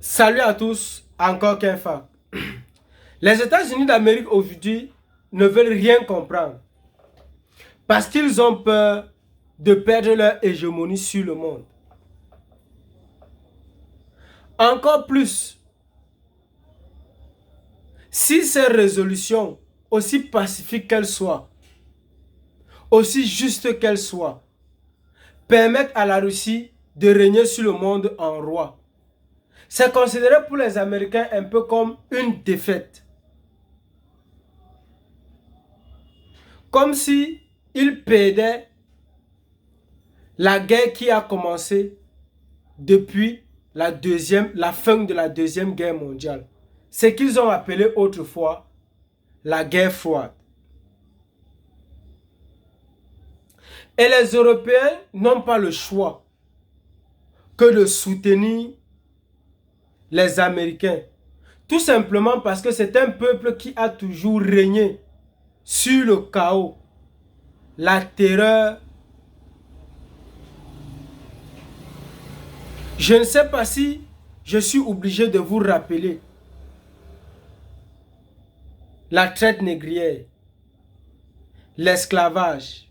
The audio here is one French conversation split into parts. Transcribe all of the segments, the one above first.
Salut à tous, encore qu'un fois. Les États-Unis d'Amérique aujourd'hui ne veulent rien comprendre parce qu'ils ont peur de perdre leur hégémonie sur le monde. Encore plus, si ces résolutions, aussi pacifiques qu'elles soient, aussi justes qu'elles soient, permettent à la Russie de régner sur le monde en roi, c'est considéré pour les Américains un peu comme une défaite. Comme si ils perdaient la guerre qui a commencé depuis la fin de la Deuxième Guerre mondiale. Ce qu'ils ont appelé autrefois la guerre froide. Et les Européens n'ont pas le choix que de soutenir les Américains. Tout simplement parce que c'est un peuple qui a toujours régné sur le chaos, la terreur. Je ne sais pas si je suis obligé de vous rappeler la traite négrière, l'esclavage,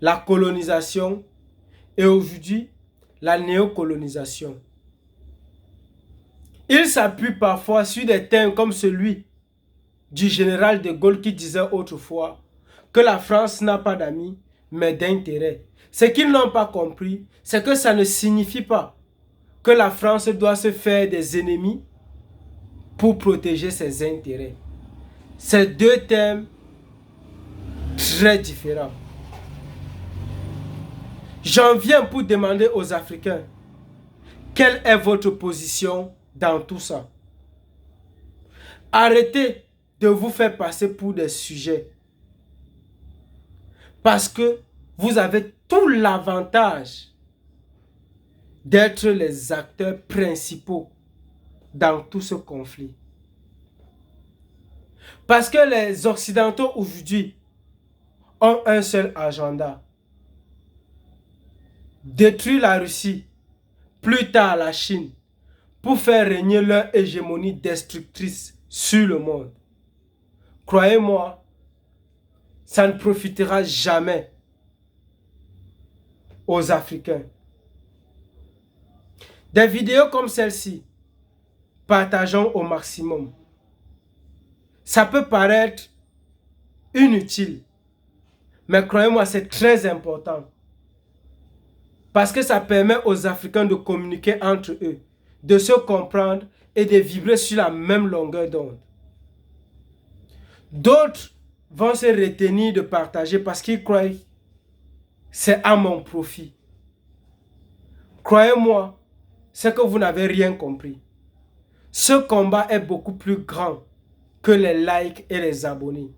la colonisation et aujourd'hui la néocolonisation. Il s'appuie parfois sur des termes comme celui du général de Gaulle qui disait autrefois que la France n'a pas d'amis mais d'intérêts. Ce qu'ils n'ont pas compris, c'est que ça ne signifie pas que la France doit se faire des ennemis pour protéger ses intérêts. C'est deux thèmes très différents. J'en viens pour demander aux Africains, quelle est votre position dans tout ça? Arrêtez de vous faire passer pour des sujets. Parce que vous avez tout l'avantage d'être les acteurs principaux dans tout ce conflit. Parce que les Occidentaux aujourd'hui ont un seul agenda. Détruire la Russie, plus tard la Chine, pour faire régner leur hégémonie destructrice sur le monde. Croyez-moi, ça ne profitera jamais aux Africains. Des vidéos comme celle-ci, partageons au maximum. Ça peut paraître inutile, mais croyez-moi, c'est très important. Parce que ça permet aux Africains de communiquer entre eux, de se comprendre et de vibrer sur la même longueur d'onde. D'autres vont se retenir de partager parce qu'ils croient que c'est à mon profit. Croyez-moi, c'est que vous n'avez rien compris. Ce combat est beaucoup plus grand que les likes et les abonnés.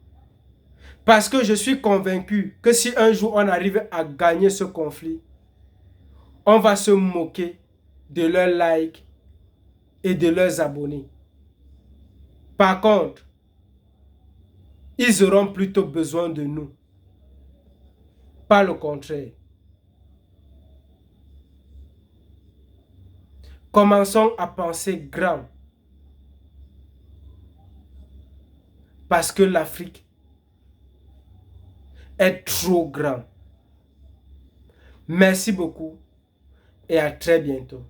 Parce que je suis convaincu que si un jour on arrive à gagner ce conflit, on va se moquer de leurs likes et de leurs abonnés. Par contre, ils auront plutôt besoin de nous. Pas le contraire. Commençons à penser grand. Parce que l'Afrique est trop grande. Merci beaucoup et à très bientôt.